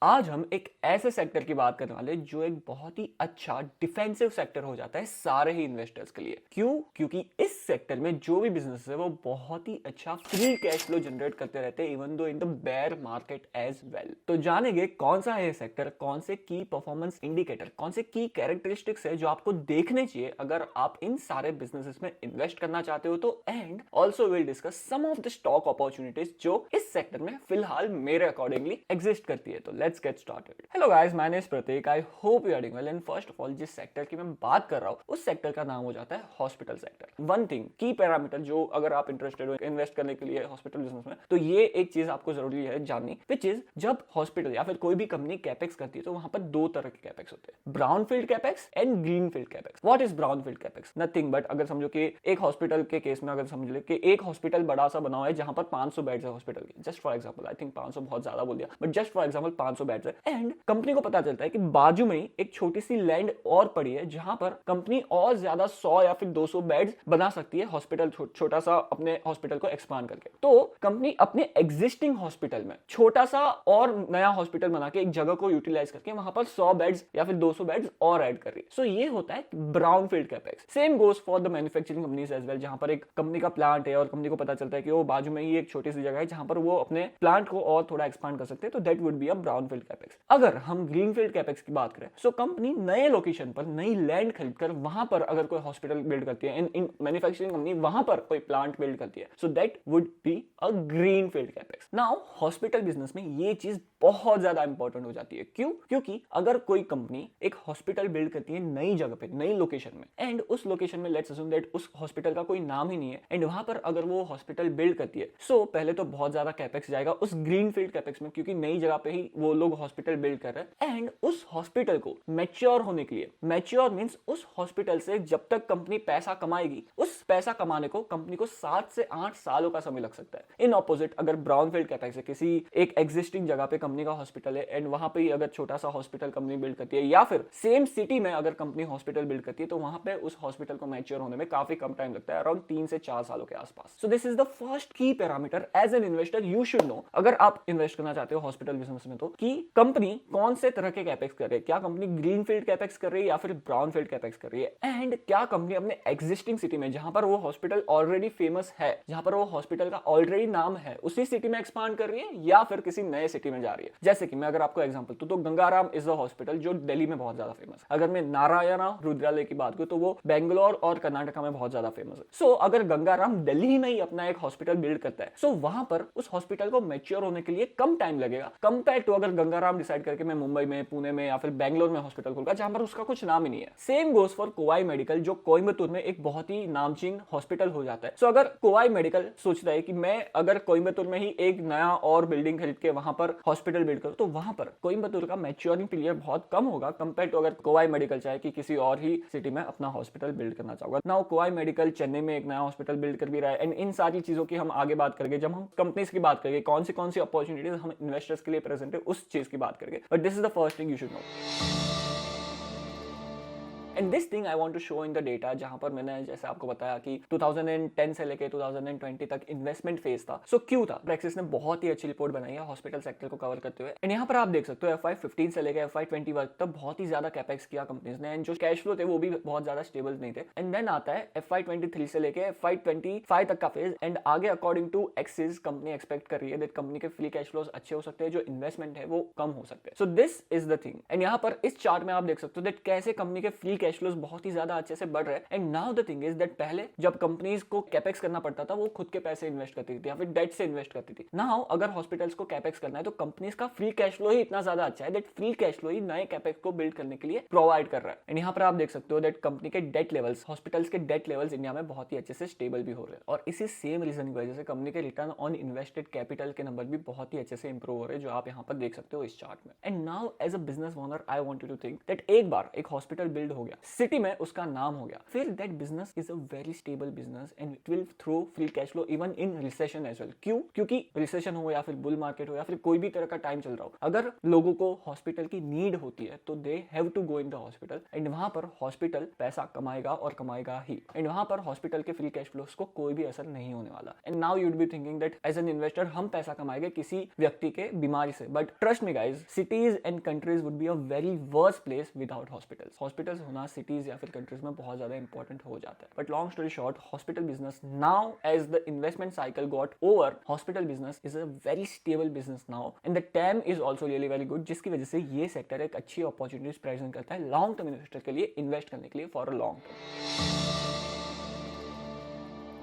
आज हम एक ऐसे सेक्टर की बात करने वाले हैं जो एक बहुत ही अच्छा डिफेंसिव सेक्टर हो जाता है सारे ही इन्वेस्टर्स के लिए। क्यों? क्योंकि इस सेक्टर में जो भी बिजनेस है वो बहुत ही अच्छा फ्री कैश फ्लो जनरेट करते रहते हैं even though in the bear market as well. तो जानेंगे कौन सा है ये सेक्टर, कौन से की परफॉर्मेंस इंडिकेटर, कौन से की कैरेक्टरिस्टिक्स है जो आपको देखने चाहिए अगर आप इन सारे बिजनेसेस में इन्वेस्ट करना चाहते हो तो। And also will discuss some of the stock opportunities जो इस सेक्टर में फिलहाल मेरे अकॉर्डिंगली एग्जिस्ट करती है। तो let's get started. Hello guys, my name is Pratik. I hope you are doing well. And first of all, जिस सेक्टर की मैं बात कर रहा हूं उस सेक्टर का नाम हो जाता है हॉस्पिटल सेक्टर। वन थिंग, की पैरामीटर जो अगर आप इंटरेस्टेड हो इन्वेस्ट करने के लिए हॉस्पिटल बिजनेस में, तो ये एक चीज आपको जरूरी है जाननी, विच इज जब हॉस्पिटल या फिर कोई भी कंपनी कैपेक्स करती है तो वहां पर दो तरह के कैपेक्स होते हैं, brown field capex and green field capex. What is brown field capex? Nothing but अगर समझो कि एक हॉस्पिटल के केस में अगर समझ ले कि एक हॉस्पिटल बड़ा सा बना हुआ है जहां पर 500 बेड्स है हॉस्पिटल के, just for example, I think 500 बहुत ज्यादा बोल दिया but just for example 500 beds है। एंड कंपनी को पता चलता है कि बाजू में ही एक छोटी सी लैंड और पड़ी है जहां पर कंपनी और ज्यादा 100 या फिर 200 बेड्स बना सकती है हॉस्पिटल, छोटा सा अपने हॉस्पिटल को एक्सपांड करके। तो कंपनी अपने एग्जिस्टिंग हॉस्पिटल में छोटा सा और नया हॉस्पिटल बना के एक जगह को यूटिलाइज करके वहां पर 100 बेड्स या फिर 200 बेड्स और ऐड कर रही है। सो ये होता है brown field capex. Same goes for the manufacturing companies as well, जहां पर एक कंपनी का प्लांट है और कंपनी को पता चलता है कि वो बाजू में ही एक छोटी सी जगह है जहां पर वो अपने प्लांट को और थोड़ा एक्सपांड कर सकते हैं, तो that would be a brown field capex. अगर हम ग्रीन फील्ड कैपेक्स की बात करें, सो कंपनी नए लोकेशन पर नई लैंड खरीदकर वहां पर अगर कोई हॉस्पिटल बिल्ड करती है, इन मैन्युफैक्चरिंग कंपनी वहां पर कोई प्लांट बिल्ड करती है, so that would be a green field capex. Now hospital business में ये चीज बहुत ज्यादा इंपॉर्टेंट हो जाती है। क्यों? क्योंकि अगर कोई कंपनी एक हॉस्पिटल बिल्ड करती है नई जगह पे, नई लोकेशन में, एंड उस लोकेशन में लेट्स अज्यूम दैट उस हॉस्पिटल का कोई नाम ही नहीं है, एंड वहां पर अगर वो हॉस्पिटल बिल्ड करती है, सो पहले तो बहुत ज्यादा कैपेक्स जाएगा उस ग्रीन फील्ड कैपेक्स में, क्योंकि नई जगह पे ही वो लोग हॉस्पिटल बिल्ड कर रहे हैं। एंड उस हॉस्पिटल को मैच्योर होने के लिए, मैच्योर मींस उस हॉस्पिटल से जब तक कंपनी पैसा कमाएगी, उस पैसा कमाने को कंपनी को 7 से 8 सालों का समय लग सकता है। इन ऑपोजिट अगर ब्राउन फील्ड कैपेक्स है, किसी एक एग्जिस्टिंग जगह पे कंपनी का हॉस्पिटल है एंड वहां पे ही अगर छोटा सा हॉस्पिटल कंपनी बिल्ड करती है, या फिर सेम सिटी में अगर कंपनी हॉस्पिटल बिल्ड करती है, तो वहां पे उस हॉस्पिटल को मैच्योर होने में काफी कम टाइम लगता है, अराउंड 3 से 4 सालों के आसपास। So this is the first key parameter as an investor you should know, अगर आप इन्वेस्ट करना चाहते हो हॉस्पिटल बिजनेस में, तो कि कंपनी कौन से तरह के कैपेक्स कर रही है। क्या कंपनी ग्रीन फील्ड कैपेक्स कर रही है या फिर ब्राउन फील्ड कैपेक्स कर रही है, एंड क्या कंपनी अपने एग्जिस्टिंग सिटी में जहां पर वो हॉस्पिटल ऑलरेडी फेमस है, जहां पर वो हॉस्पिटल का ऑलरेडी नाम है, उसी सिटी में एक्सपांड कर रही है या फिर किसी नए सिटी में जा रही है। जैसे कि मैं अगर आपको एग्जांपल दूं तो गंगाराम इज अ हॉस्पिटल जो दिल्ली में बहुत ज्यादा फेमस है। अगर मैं नारायणा रुद्रालय की बात करूं तो वो बेंगलोर और कर्नाटका में बहुत ज्यादा फेमस है। सो अगर गंगाराम दिल्ली में ही अपना एक हॉस्पिटल बिल्ड करता है, सो वहां पर उस हॉस्पिटल को मैच्योर होने के लिए कम टाइम लगेगा कंपेयर टू अगर गंगाराम डिसाइड करके मैं मुंबई में, पुणे में या फिर बेंगलोर में हॉस्पिटल खोलूंगा जहां पर उसका कुछ नाम ही नहीं है। Same goes for kovai medical जो कोयम्बतूर में एक बहुत ही नामचीन हॉस्पिटल हो जाता है। सो अगर कोवाई मेडिकल सोचता है कि मैं अगर कोयम्बतूर में ही एक नया और बिल्डिंग खरीद के वहां पर हॉस्पिटल बिल्ड करूं, तो वहां पर कोयम्बतूर का मैच्योरिंग पीरियड बहुत कम होगा कंपेयर टू अगर कोवाई मेडिकल चाहे कि किसी और ही सिटी में अपना हॉस्पिटल बिल्ड करना चाहोगा। नाउ कोवाई मेडिकल चेन्नई में एक नया हॉस्पिटल बिल्ड कर भी रहा है, एंड इन सारी चीजों की हम आगे बात करेंगे जब हम कंपनीज की बात करेंगे, कौन सी अपॉर्चुनिटीज हम इन्वेस्टर्स के लिए प्रेजेंट है उस चीज की बात करेंगे। But this is the first thing you should know. And this thing I want to show in the data, जहां पर मैंने जैसे आपको बताया कि 2010 से लेके 2020 तक इन्वेस्टमेंट फेज था। सो क्यों था? प्रेक्सिस ने बहुत ही अच्छी रिपोर्ट बनाई है हॉस्पिटल सेक्टर को कवर करते हुए, एंड यहाँ पर आप देख सकते हो FY15 से लेके FY20 तक बहुत ही ज्यादा कैपेक्स किया कंपनीज ने, एंड जो कैश फ्लो थे वो भी बहुत ज्यादा स्टेबल नहीं थे। एंड देन आता है FY23 से लेके FY25 तक का फेज, एंड आगे according to Axis company expect कर रही है दैट कंपनी के फ्री कैश फ्लोज अच्छे हो सकते हैं, जो इन्वेस्टमेंट है वो कम हो सकते हैं। सो this is the thing, and यहाँ पर इस चार्ट में आप देख सकते हो दैट कैसे कंपनी के फ्री कैश फ्लोज बहुत ही ज्यादा अच्छे से बढ़ रहे हैं। And now the thing is that पहले जब कंपनीज को कैपेक्स करना पड़ता था वो खुद के पैसे इन्वेस्ट करती थी या फिर डेट से इन्वेस्ट करती थी। नाउ अगर हॉस्पिटल्स को कैपेक्स करना है तो कंपनीज का फ्री कैश फ्लो ही इतना ज्यादा अच्छा है दैट फ्री कैश फ्लो ही नए कैपेक्स को बिल्ड करने के लिए प्रोवाइड कर रहा है। एंड यहाँ पर आप देख सकते हो दैट कंपनी के डेट लेवल्स, हॉस्पिटल्स के डेट लेवल्स इंडिया में बहुत ही अच्छे से स्टेबल भी हो रहे हैं, और इसी सेम रीजन की वजह से कंपनी के रिटर्न ऑन इन्वेस्टेड कैपिटल के नंबर भी बहुत ही अच्छे से इंप्रूव हो रहे हैं, जो आप यहाँ पर देख सकते हो इस चार्ट में। And now as a business owner I want you to think that एक बार एक हॉस्पिटल बिल्ड हो गया, सिटी में उसका नाम हो गया, फिर that business is a very stable business and it will throw free cash flow even in recession as well. क्यों? क्योंकि रिसेशन हो या फिर बुल मार्केट हो या फिर कोई भी तरह का टाइम चल रहा हो, अगर लोगों को हॉस्पिटल की नीड होती है तो they have to go in the hospital, and वहां पर हॉस्पिटल पैसा कमाएगा और कमाएगा ही, एंड वहां पर हॉस्पिटल के फ्री कैश फ्लोस को कोई भी असर नहीं होने वाला। And now you would be thinking that as an investor हम पैसा कमाएंगे किसी व्यक्ति के बीमारी से, but trust me guys, cities and countries would be a very worse place without hospitals. Hospitals होना सिटीज या फिर कंट्रीज में बहुत ज्यादा इंपॉर्टेंट हो जाता है। But long story short, hospital business now as the investment cycle got over, hospital business is a very stable business now and the TAM is also really very good, जिसकी वजह से ये सेक्टर एक अच्छी opportunities present करता है long term investor के लिए इन्वेस्ट करने के लिए for a long term.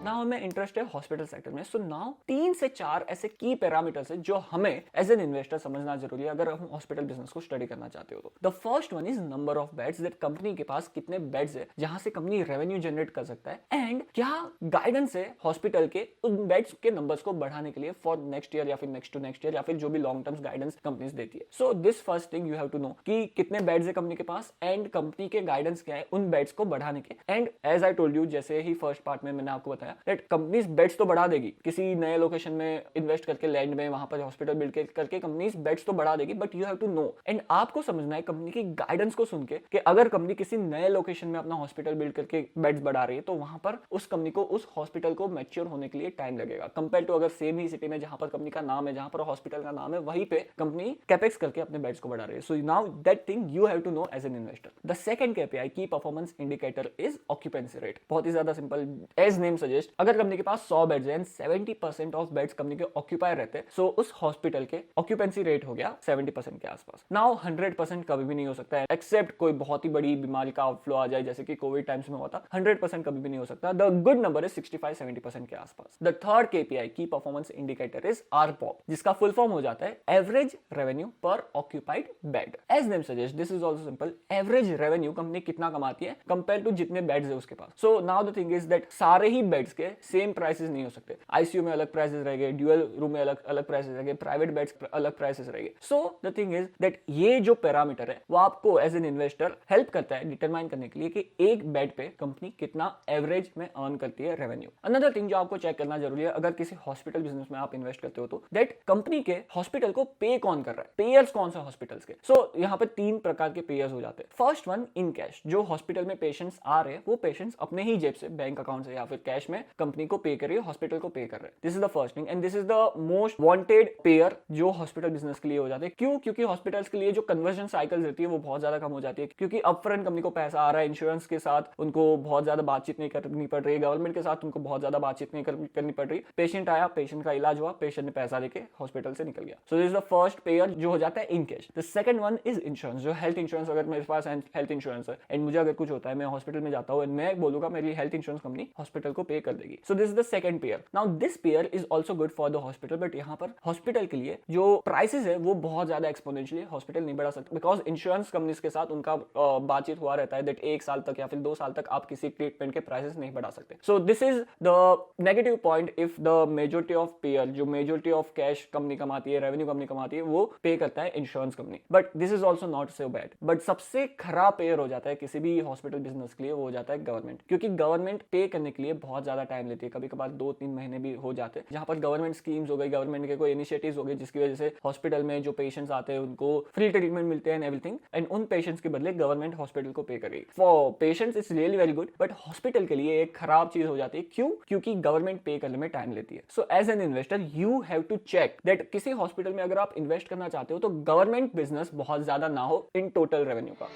Now हमें इंटरेस्ट है हॉस्पिटल सेक्टर में। सो नाउ 3 से 4 ऐसे की पैरामीटर्स है जो हमें एज एन इन्वेस्टर समझना जरूरी है अगर हम हॉस्पिटल बिजनेस को स्टडी करना चाहते हो तो। The first one is number of beds, that company के पास कितने बेड्स है जहां से कंपनी रेवेन्यू जनरेट कर सकता है, एंड क्या गाइडेंस है हॉस्पिटल के उन बेड्स के नंबर्स को बढ़ाने के लिए फॉर नेक्स्ट ईयर या फिर नेक्स्ट टू नेक्स्ट ईयर या फिर जो भी लॉन्ग टर्म गाइडेंस कंपनीज देती है। So this first thing you have to know कि कितने बेड्स है कंपनी के पास एंड कंपनी के गाइडेंस क्या है उन बेड्स को बढ़ाने के। And as I told you, जैसे ही फर्स्ट पार्ट में मैंने आपको बताया दैट कंपनी बेड्स तो बढ़ा देगी, किसी नए लोकेशन में इन्वेस्ट करके लैंड में वहां पर हॉस्पिटल बिल्ड करके कंपनीज बेड्स तो बढ़ा देगी, but you have to know and आपको समझना है कंपनी की गाइडेंस को सुन के कि अगर कंपनी किसी नए लोकेशन में अपना हॉस्पिटल बिल्ड करके बेड्स बढ़ा रही है तो वहां पर उस कंपनी को उस हॉस्पिटल को मैच्योर होने के लिए टाइम लगेगा, कंपेयर टू अगर सेम ही सिटी में जहां पर कंपनी का नाम है, जहां पर हॉस्पिटल का नाम है, वहीं पे कंपनी कैपेक्स करके अपने बेड्स को बढ़ा रही है। So now that thing you have to know as an investor. The second KPI key performance indicator is occupancy rate. बहुत ही ज्यादा सिंपल, एज नेम सजेस्ट, अगर कंपनी के पास 100 बेड्स हैं, 70% ऑफ बेड्स कंपनी के ऑक्यूपाई रहते हैं, सो उस हॉस्पिटल के ऑक्यूपेंसी रेट हो गया 70% के आसपास। नाउ 100% कभी भी नहीं हो सकता है, एक्सेप्ट कोई बहुत ही बड़ी बीमारी का आउटफ्लो आ जाए जैसे कि कोविड टाइम्स में हुआ था, 100% कभी भी नहीं हो सकता। द गुड नंबर इज 65-70% के आसपास। The third KPI key performance indicator is ARPOB, जिसका फुल फॉर्म हो जाता है average revenue per occupied bed. As name suggest, this is also simple, average revenue company कितना कमाती है कंपेयर टू जितने बेड्स है उसके पास। So now the thing is that सारे ही बेड्स के सेम प्राइसेस नहीं हो सकते, आईसीयू में अलग प्राइसेस रहेंगे, ड्यूअल रूम में अलग अलग प्राइसेस रहेंगे, प्राइवेट बेड्स अलग प्राइसेस रहेंगे। So the thing is that ये जो पैरामीटर है वो आपको एज एन इन्वेस्टर हेल्प करता है डिटरमाइन करने के लिए कि एक बेड पे कंपनी कितना एवरेज में अर्न करती है रेवेन्यू। अनदर थिंग जो आपको चेक करना जरूरी है अगर किसी हॉस्पिटल बिजनेस में आप इन्वेस्ट करते हो तो, दैट कंपनी के हॉस्पिटल को पे कौन कर रहा है, पेयर्स कौन सा हॉस्पिटल्स के। सो यहाँ पे 3 प्रकार के पेयर्स हो जाते हैं। फर्स्ट वन इन कैश, जो हॉस्पिटल में पेशेंट्स आ रहे हैं वो पेशेंट्स अपने ही जेब से, बैंक अकाउंट से या फिर कैश में कंपनी को पे कर रही है, हॉस्पिटल को पे कर रहे हैं। This is the first thing and this is the most wanted pair जो हॉस्पिटल बिजनेस के लिए हो जाते हैं। क्यों? क्योंकि हॉस्पिटल्स के लिए जो कन्वर्जन साइकिल रहती है वो बहुत ज्यादा कम हो जाती है, क्योंकि अपफ्रंट कंपनी को पैसा आ रहा है, इंश्योरेंस के साथ उनको बहुत ज्यादा बातचीत नहीं करनी पड़ रही है, गवर्नमेंट के साथ उनको बहुत ज्यादा बातचीत नहीं करनी पड़ रही। पेशेंट आया, पेशेंट का इलाज हुआ, पेशेंट ने पैसा देके हॉस्पिटल से निकल गया। सो this is the first pair जो हो जाता है in cash. The second one is insurance, जो हेल्थ इंश्योरेंस, अगर मेरे पास हेल्थ इंश्योरेंस है एंड मुझे अगर कुछ होता है, मैं हॉस्पिटल में जाता हूँ एंड मैं बोलूंगा मेरी हेल्थ इंश्योरेंस कंपनी हॉस्पिटल को पे कर देगी। सो this is the second pair. Now this pair is also good for the hospital, but यहाँ पर हॉस्पिटल के लिए जो प्राइसेस है वो बहुत ज्यादा एक्सपोनेंशियली हॉस्पिटल नहीं बढ़ा सकता, बिकॉज इंश्योरेंस कंपनीज के साथ उनका बातचीत हुआ रहता है दैट 1 साल तक या फिर 2 साल तक आप किसी ट्रीटमेंट के प्राइसेस नहीं बढ़ा सकते। सो this is the negative point if the majority of pair, जो मेजोरिटी ऑफ कैश कंपनी कमाती है, रेवेन्यू कंपनी कमाती है, वो पे करता है insurance company, but this is also not so bad. But सबसे खराब पेयर हो जाता है किसी भी हॉस्पिटल बिजनेस के लिए, वो हो जाता है गवर्नमेंट, क्योंकि गवर्नमेंट पे करने के लिए बहुत ज्यादा टाइम लेती है, कभी कभार 2-3 महीने भी हो जाते हैं, जहां पर गवर्नमेंट स्कीम्स हो गई, गवर्नमेंट के कोई इनिशिएटिव्स हो गए जिसकी वजह से हॉस्पिटल में जो पेशेंट्स आते हैं उनको फ्री ट्रीटमेंट मिलते हैं एवरीथिंग, एंड उन पेशेंट्स के बदले गवर्नमेंट हॉस्पिटल को पे करेगी। For patients it's really very good, but hospital के लिए एक खराब चीज हो जाती है। क्यों? क्योंकि गवर्नमेंट पे करने में टाइम लेती है। So as an investor you have to check that किसी हॉस्पिटल में अगर आप इन्वेस्ट करना चाहते हो तो गवर्नमेंट बिजनेस बहुत ज्यादा ना हो इन टोटल रेवेन्यू का।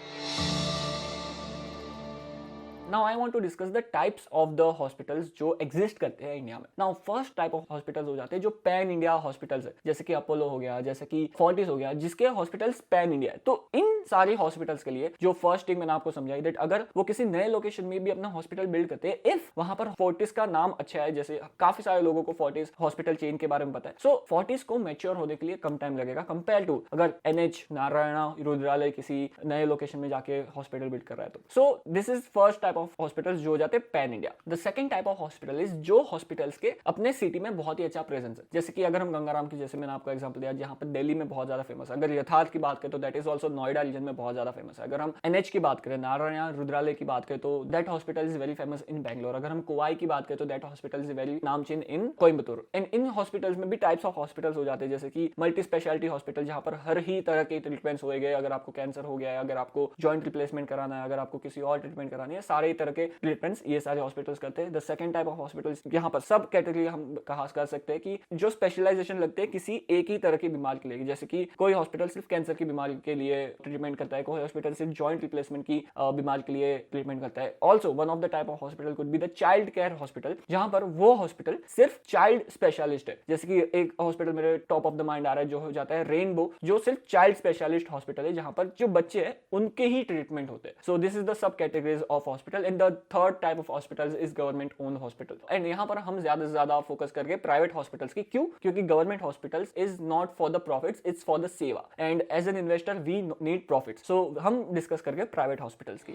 Now I want to discuss the types of the hospitals जो exist करते हैं इंडिया में। Now first type of hospitals हो जाते हैं जो पैन इंडिया हॉस्पिटल्स है, जैसे कि अपोलो हो गया, जैसे कि फोर्टिस हो गया, जिसके हॉस्पिटल्स पैन इंडिया है। तो इन सारी हॉस्पिटल्स के लिए जो फर्स्ट थिंग मैंने आपको समझाई दैट अगर वो किसी नए लोकेशन में भी अपना हॉस्पिटल बिल्ड करते हैं, इफ वहां पर फोर्टिस का नाम अच्छा है, जैसे काफी सारे लोगों को फोर्टिस हॉस्पिटल चेन के बारे में पता है, सो फोर्टिस को मैच्योर होने के लिए कम टाइम लगेगा कंपेयर टू अगर एनएच नारायणा रुद्रालय किसी नए लोकेशन में जाके हॉस्पिटल बिल्ड कर रहा है तो। सो this is first type of hospitals जो हो जाते हैं pan India. The second type of hospital is जो हॉस्पिटल्स के अपने सिटी में बहुत ही अच्छा प्रेजेंस है, जैसे कि अगर हम गंगाराम की, जैसे मैंने आपको एग्जांपल दिया, जहां पर दिल्ली में बहुत ज्यादा फेमस है। अगर यथार्थ की बात करें तो that is also Noida region में बहुत ज्यादा फेमस है। अगर हम एनएच की बात करें, नारायण रुद्रालय की बात करें, तो that hospital is very famous in Bangalore. अगर हम कोवाई की बात करें तो दैट हॉस्पिटल इज वेरी नामचीन इन कोयम्बतूर। एंड इन हॉस्पिटल्स में भी टाइप्स ऑफ हॉस्पिटल्स हो जाते हैं, जैसे कि मल्टी स्पेशलिटी हॉस्पिटल, जहां पर हर ही तरह के ट्रीटमेंट्स हो गए। अगर आपको कैंसर हो गया है, अगर आपको जॉइंट रिप्लेसमेंट कराना है, अगर आपको किसी और ट्रीटमेंट करानी है, सारे तरह के ट्रीटमेंट्स ये सारे हॉस्पिटल्स करते हैं। The second type of hospitals, यहाँ पर सब कैटेगरी हम कहा कर सकते हैं कि जो स्पेशलाइजेशन लगते हैं किसी एक ही तरह की बीमारी के लिए, जैसे कि कोई हॉस्पिटल सिर्फ कैंसर की बीमारी के लिए ट्रीटमेंट करता है, कोई हॉस्पिटल सिर्फ जॉइंट रिप्लेसमेंट की बीमारी के लिए ट्रीटमेंट करता है। Also one of the type of hospital could be the child care hospital, जहां पर वो हॉस्पिटल सिर्फ चाइल्ड स्पेशलिस्ट है। जैसे कि एक हॉस्पिटल मेरे टॉप ऑफ द माइंड आ रहा है जो हो जाता है रेनबो, जो सिर्फ चाइल्ड स्पेशलिस्ट हॉस्पिटल है, जहां पर जो बच्चे हैं उनके ही ट्रीटमेंट होते हैं। सो this is the sub categories of hospital. And the third type of hospital is government owned hospital. And यहाँ पर हम ज्यादा से ज्यादा फोकस करके प्राइवेट हॉस्पिटल्स की, क्यों? क्योंकि government hospitals is not for the profits, it's for the सेवा, and as an investor we need profits. So हम डिस्कस करके प्राइवेट हॉस्पिटल्स की।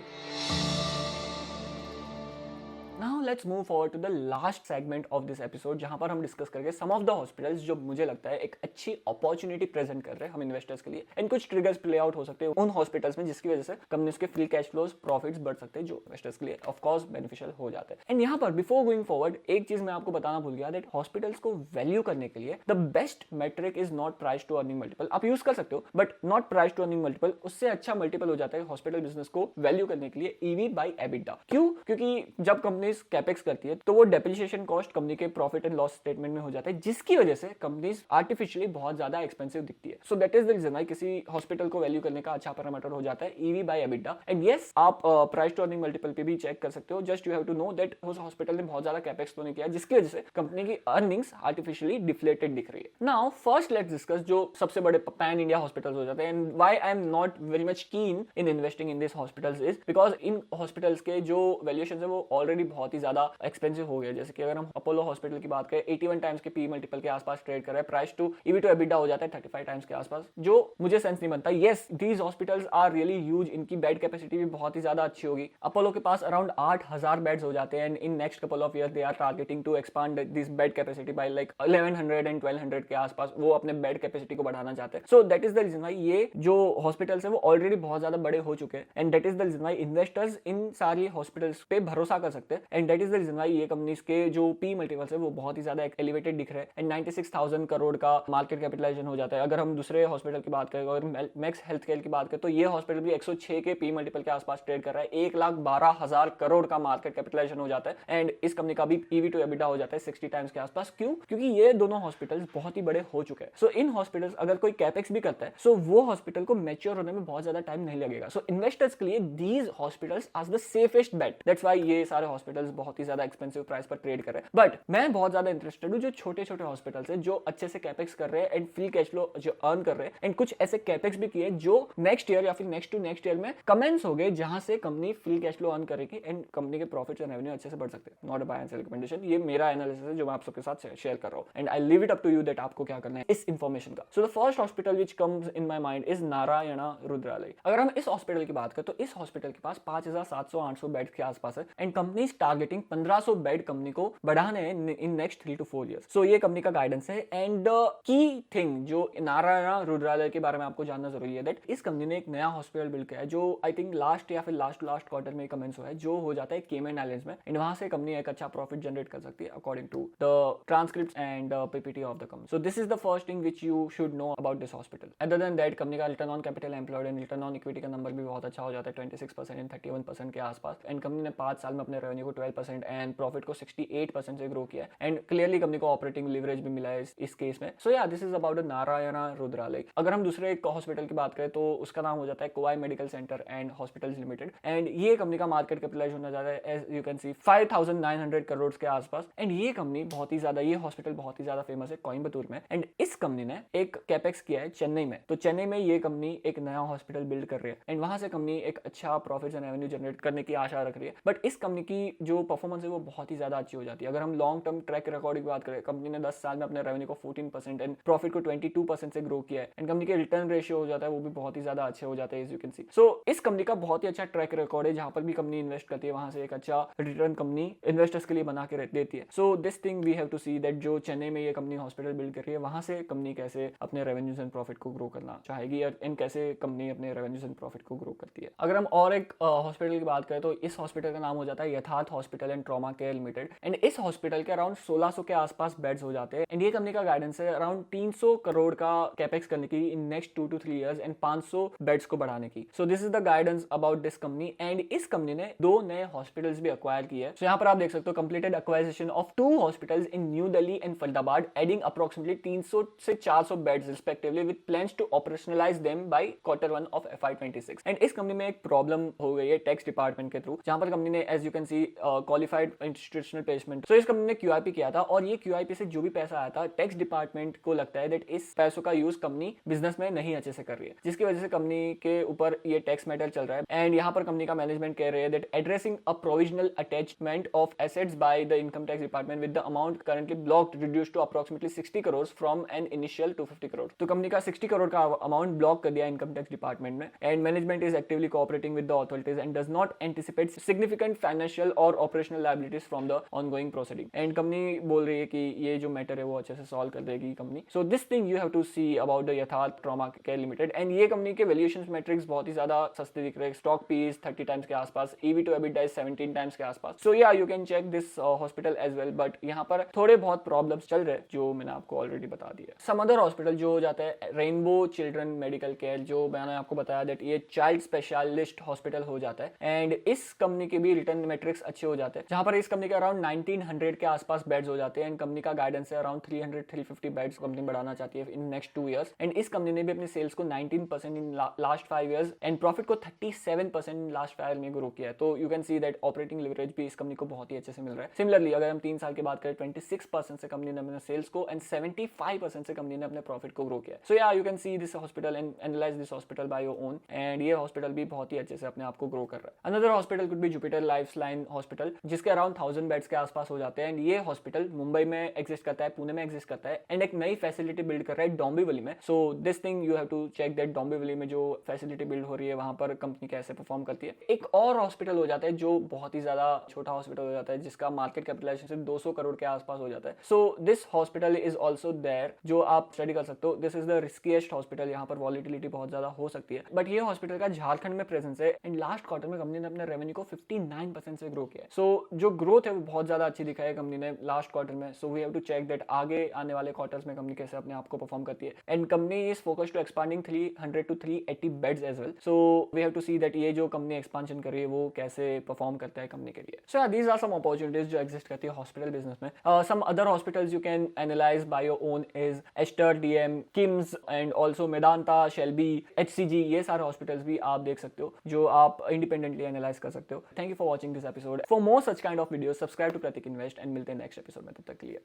Now let's move forward to the last segment of this episode, जहां पर हम discuss करेंगे some of the hospitals जो मुझे लगता है एक अच्छी अपॉर्चुनिटी प्रेजेंट कर रहे हैं हम इन्वेस्टर्स के लिए, एंड कुछ ट्रिगर्स प्ले आउट हो सकते हैं उन हॉस्पिटल्स में जिसकी वजह से कंपनीज के फ्री कैश फ्लोज, प्रॉफिट्स बढ़ सकते हैं, जो इन्वेस्टर्स के लिए ऑफ कोर्स बेनिफिशियल हो जाते हैं। एंड यहाँ पर बिफोर गोइंग फॉरवर्ड एक चीज मैं आपको बताना भूल गया, दैट हॉस्पिटल्स को वैल्यू करने के लिए the best metric is not price to earning multiple. आप यूज कर सकते हो but not price to earning multiple, उससे अच्छा मल्टीपल हो जाता है हॉस्पिटल बिजनेस को वैल्यू करने के लिए ईवी बाई एबिटा। क्यों? क्योंकि जब कंपनीज कैपेक्स करती है तो वो डेप्रिसिएशन कॉस्ट कंपनी के प्रॉफिट एंड लॉस स्टेटमेंट में हो जाता है, जिसकी वजह से कंपनीज आर्टिफिशियली बहुत ज्यादा एक्सपेंसिव दिखती है। So that is the reason why किसी हॉस्पिटल को वैल्यू करने का अच्छा पैरामीटर हो जाता है EV by EBITDA. And yes, आप प्राइस टू अर्निंग मल्टीपल पे भी चेक कर सकते हो, just you have to know that उस हॉस्पिटल ने बहुत ज्यादा कैपेक्स तो नहीं किया, जिसकी वजह से कंपनी की अर्निंग्स आर्टिफिशियली डिफ्लेटेड दिख रही है। नाउ फर्स्ट लेट्स डिस्कस जो सबसे बड़े पैन इंडिया हॉस्पिटल्स हो जाते हैं, and why I am not very much कीन in investing in this hospitals is because in hospitals के जो वैल्यूएशन है वो ऑलरेडी बहुत ही ज्यादा एक्सपेंसिव हो गया। जैसे कि अगर हम अपोलो हॉस्पिटल की बात करें, 81 टाइम्स के पी मल्टीपल के आसपास ट्रेड कर रहा है, price to EV to EBITDA हो जाता है 35 टाइम्स के आसपास, जो मुझे सेंस नहीं बनता। Yes, these hospitals are really huge, इनकी बेड कैपेसिटी भी बहुत ही ज्यादा अच्छी होगी। अपोलो के पास अराउंड 8000 बेड्स हो जाते हैं, and in next couple of years they are targeting to expand this bed capacity by like 1100 and 1200 के आसपास, वो अपने बेड कैपेसिटी को बढ़ाना चाहते हैं। So that is the reason why ये जो हॉस्पिटल्स है वो ऑलरेडी बहुत ज्यादा बड़े हो चुके हैं, and that is the reason why investors इन सारी हॉस्पिटल्स पे भरोसा कर सकते हैं, and that is the reason why ये कंपनीज के जो पी मल्टीपल्स है वो बहुत ही ज्यादा एलिवेटेड दिख रहे हैं। एंड 96,000 करोड़ का मार्केट कैपिटलाइजेशन हो जाता है। अगर हम दूसरे हॉस्पिटल की बात करें, अगर मैक्स हेल्थ केयर की बात करें, तो ये हॉस्पिटल भी 106 के पी मल्टीपल के आसपास ट्रेड कर रहा है, 1,12,000 करोड़ का मार्केट कैपिटलाइजेशन हो जाता है, एंड इस कंपनी का भी ईवी टू एबिटा हो जाता है 60 टाइम्स के आसपास। क्यों? क्योंकि ये दोनों हॉस्पिटल्स बहुत ही बड़े हो चुके हैं। सो इन हॉस्पिटल्स अगर कोई कैपेक्स भी करता है, सो वो हॉस्पिटल को मैच्योर होने में बहुत ज्यादा टाइम नहीं लगेगा। सो इन्वेस्टर्स के लिए these hospitals are the safest bet, that's why ये सारे हॉस्पिटल्स बहुत ही ज्यादा एक्सपेंसिव प्राइस पर ट्रेड कर रहे हैं। बट मैं बहुत ज्यादा इंटरेस्टेड हूं जो छोटे छोटे हॉस्पिटल्स हैं, जो अच्छे से कैपेक्स कर रहे हैं एंड फ्री कैश फ्लो जो अर्न कर रहे हैं, एंड कुछ ऐसे कैपेक्स भी किए जो नेक्स्ट ईयर या फिर नेक्स्ट टू नेक्स्ट ईयर में कमेंस हो गए, जहां से company free cash flow earn करेगी एंड कंपनी के प्रॉफिट्स एंड रेवेन्यू अच्छे से बढ़ सकते हैं। Not a buy and sell recommendation, ये मेरा एनालिसिस है जो मैं आप सबके साथ शेयर कर रहा हूं, and I leave it up to you that आपको क्या करना है इस इंफॉर्मेशन का। So the first hospital which comes in my mind is Narayana Rudralaya. अगर हम इस हॉस्पिटल की बात करें तो इस हॉस्पिटल के पास 5700-800 बेड्स के आसपास है, and company is targeting 1500 bed company को बढ़ाने हैं इन नेक्स्ट 3 to 4 years। सो ये कंपनी का गाइडेंस है, एंड की थिंग जो नारायण रुद्रालय के बारे में आपको जानना जरूरी है, दैट इस कंपनी ने एक नया हॉस्पिटल बिल्ड किया है जो आई थिंक लास्ट या फिर लास्ट क्वार्टर में कमेंस हुआ है, जो हो जाता है केमन आइलैंड्स में, एंड वहां से कंपनी एक अच्छा प्रॉफिट जनरेट कर सकती है according to the transcripts and PPT of the company. So this is the first thing which you should know about this hospital. Other than that company का return on capital employed and return on equity का number भी बहुत अच्छा हो जाता है 26% and 31% के आसपास, एंड कंपनी ने 5 साल में अपने रेवेन्यू को 12% एंड प्रॉफिट को 68% से ग्रो किया है, एंड क्लियरली कंपनी को ऑपरेटिंग लिवरेज भी मिला है इस केस में। सो या this is about Narayan Rudralaya. अगर हम दूसरे एक हॉस्पिटल की बात करें तो उसका नाम हो जाता है Kovai medical centre and hospitals limited, and ये कंपनी का मार्केट कैपिटलाइज होना जाता है as you can see 5900 crore के आसपास, एंड ये कंपनी बहुत ही ज्यादा, ये हॉस्पिटल बहुत ही ज्यादा फेमस है कोयम्बतूर में, एंड इस कंपनी ने एक कैपेक्स किया है चेन्नई में। तो चेन्नई में ये कंपनी एक नया हॉस्पिटल बिल्ड कर रही है, एंड वहां से कंपनी एक अच्छा प्रॉफिट एंड रेवेन्यू जनरेट करने की आशा रख रही है। बट इस कंपनी की जो परफॉर्मेंस है वो बहुत ही ज्यादा अच्छी हो जाती है। अगर हम लॉन्ग टर्म ट्रैक रिकॉर्ड की बात करें, कंपनी ने 10 साल में अपने रेवेन्यू को 14% एंड प्रॉफिट को 22% से ग्रो किया है, एंड कंपनी के रिटर्न रेशियो हो जाता है वो भी बहुत ही ज्यादा अच्छे हो जाते हैं, एज यू कैन सी। सो इस कंपनी का बहुत ही अच्छा ट्रैक रिकॉर्ड है, जहां पर भी कंपनी इन्वेस्ट करती है वहां से एक अच्छा रिटर्न कंपनी इन्वेस्टर्स के लिए बना के देती है। So this thing we have to see that जो चेन्नई में ये कंपनी हॉस्पिटल बिल्ड कर रही है, वहां से कंपनी कैसे अपने रेवेन्यूज एंड प्रॉफिट को ग्रो करना चाहेगी, एंड कैसे कंपनी अपने रेवेन्यूज एंड प्रॉफिट को ग्रो करती है। अगर हम और एक हॉस्पिटल की बात करें तो इस हॉस्पिटल का नाम हो जाता है यथार्थ hospital and trauma care limited, and इस हॉस्पिटल के अराउंड 1600 के आसपास बेड्स हो जाते हैं, एंड ये कंपनी का गाइडेंस है अराउंड 300 करोड़ का कैपेक्स करने की in next 2 to 3 years and 500 beds को बढ़ाने की। सो this is the guidance about this company, and इस कंपनी ने 2 नए हॉस्पिटल्स भी अक्वायर किए हैं। सो यहाँ पर आप देख सकते हो completed acquisition of 2 hospitals in New Delhi and Faridabad, adding approximately 300 से 400 beds respectively, with plans to operationalize them by Q1 of FY26। And इस कंपनी में एक प्रॉब्लम हो गई है टैक्स डिपार्टमेंट के थ्रू, जहां पर कंपनी ने as you can see qualified institutional placement, so इस कंपनी ने QIP किया था, और ये QIP से जो भी पैसा आया था टैक्स डिपार्टमेंट को लगता है दैट इस पैसों का यूज कंपनी बिजनेस में नहीं अच्छे से कर रही है, जिसकी वजह से कंपनी के ऊपर ये टैक्स मैटर चल रहा है। एंड यहाँ पर कंपनी का मैनेजमेंट कह रहे हैं that addressing a provisional attachment of assets by the income tax department with the amount currently blocked reduced to approximately 60 crore from an initial 250 crore. तो कंपनी का 60 करोड़ का अमाउंट ब्लॉक कर दिया इनकम टैक्स डिपार्टमेंट में, and management is actively cooperating with the authorities and does not anticipate significant financial और operational liabilities from the ongoing proceeding. And company बोल रही है कि ये जो मैटर है वो अच्छे से सॉल्व कर देगी company. So this thing you have to see about the Yatharth trauma care limited, and ये कंपनी के वैल्यूएशन मैट्रिक्स बहुत ही ज्यादा सस्ते दिख रहे हैं। स्टॉक पीस 30 टाइम्स के आसपास, EV टू EBITDA 17 टाइम्स के आसपास। So yeah you can check this hospital as well, but यहाँ पर थोड़े बहुत प्रॉब्लम्स चल रहे हैं जो मैंने आपको ऑलरेडी बता दिया। सम अदर हॉस्पिटल जो हो जाता है रेनबो चिल्ड्रन मेडिकल केयर, जो मैंने आपको बताया दैट ये चाइल्ड स्पेशलिस्ट हॉस्पिटल हो जाता है, एंड इस कंपनी के भी रिटर्न मैट्रिक्स अच्छे हो जाते हैं, जहां पर इस कंपनी के अराउंड 1900 के आसपास बेड्स हो जाते हैं, एंड कंपनी का गाइडेंस है अराउंड 300-350 बेड्स कंपनी बढ़ाना चाहती है इन नेक्स्ट 2 इयर्स। एंड इस कंपनी ने भी अपने सेल्स को 19% in last 5 years and profit को 37% इन लास्ट 5 में ग्रो किया है। तो you can see that operating leverage भी इस कंपनी को बहुत ही अच्छे से मिल रहा है। सिमिलरली अगर हम 3 साल की बात करें, 26% से कंपनी ने अपने सेल्स को एंड 75% से कंपनी ने अपने प्रॉफिट को ग्रो किया है। सो yeah you can see this hospital and analyse this hospital by your own, and ये हॉस्पिटल भी बहुत ही अच्छे से अपने आप को ग्रो कर रहा है। Another hospital could be Jupiter lifeline hospital, जिसके अराउंड 1000 बेड्स के आसपास हो जाते हैं, एंड ये हॉस्पिटल मुंबई में एग्जिस्ट करता है, पुणे में एग्जिस्ट करता है, एंड एक नई फैसिलिटी बिल्ड कर रहा है डोंबिवली में। So this thing you have to check that Dombivli में जो फैसिलिटी बिल्ड हो रही है वहां पर कंपनी कैसे परफॉर्म करती है। एक और हॉस्पिटल हो जाता है जो बहुत ही ज्यादा छोटा हॉस्पिटल हो जाता है, जिसका मार्केट कैपिटलाइजेशन सिर्फ 200 करोड़ के आसपास हो जाता है। So this hospital is also there, जो आप स्टडी कर सकते हो। This is the riskiest hospital, यहाँ पर वॉलिटिलिटी बहुत ज्यादा हो सकती है, बट ये हॉस्पिटल का झारखंड में प्रेजेंस है, एंड लास्ट क्वार्टर में कंपनी ने अपने रेवेन्यू को 59% से ग्रो किया है। सो जो ग्रोथ है वो बहुत ज्यादा अच्छी दिखाई है कंपनी ने लास्ट क्वार्टर में। So we have to check that आगे आने वाले क्वार्टर्स में कंपनी कैसे अपने आप को परफॉर्म करती है, and company is focused to expanding 300 to 380 beds as well. So we have to see that ये जो कंपनी एक्सपांशन कर रही है वो कैसे परफॉर्म करता है कंपनी के लिए। So these are some opportunities जो एग्जिस्ट करती है हॉस्पिटल बिजनेस में। Some other hospitals you can analyse by your own is Aster, DM, KIMS, and also Medanta, Shalby, HCG, ये सारे हॉस्पिटल्स भी आप देख सकते हो जो आप इंडिपेंडेंटली एनालाइज कर सकते हो। Thank you for watching this episode. For more such kind of video subscribe to Prateek invest, and मिलते हैं नेक्स्ट एपिसोड में। तब तक के लिए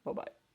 बाय बाय।